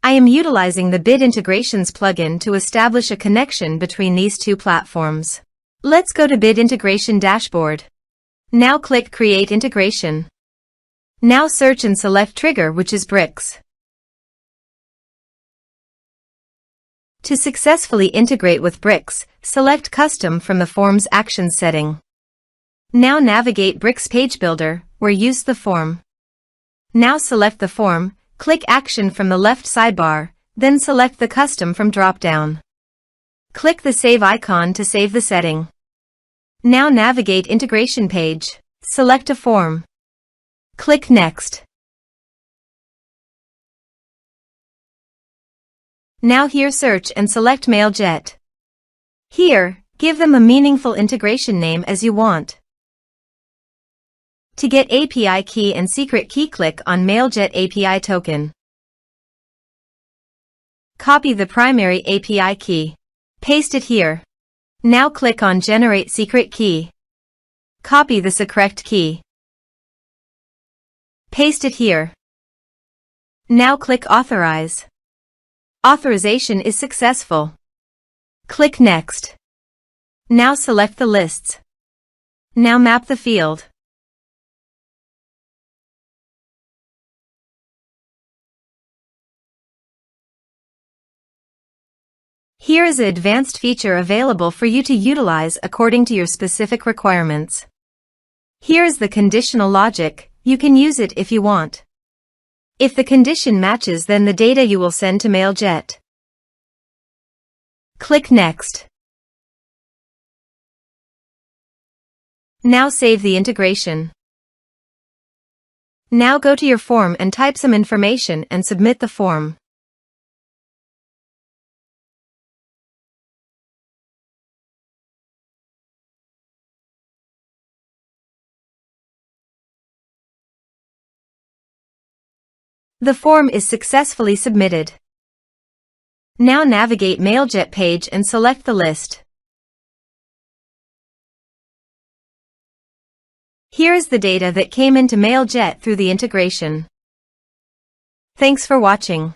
I am utilizing the Bid Integrations plugin to establish a connection between these two platforms. Let's go to Bid Integration Dashboard. Now click Create Integration. Now search and select Trigger, which is bricks. To successfully integrate with bricks, select Custom from the Form's Actions setting. Now navigate Bricks Page Builder, where use the form. Now select the form, click Action from the left sidebar, then select the Custom from drop-down. Click the Save icon to save the setting. Now navigate Integration Page, select a form. Click Next. Now here search and select Mailjet. Here, give them a meaningful integration name as you want. To get API key and secret key, click on Mailjet API token. Copy the primary API key. Paste it here. Now click on Generate Secret Key. Copy the correct key. Paste it here. Now click Authorize. Authorization is successful. Click Next. Now select the lists. Now map the field. Here is an advanced feature available for you to utilize according to your specific requirements. Here is the conditional logic. You can use it if you want. If the condition matches, then the data you will send to Mailjet. Click Next. Now save the integration. Now go to your form and type some information and submit the form. The form is successfully submitted. Now navigate Mailjet page and select the list. Here is the data that came into Mailjet through the integration. Thanks for watching.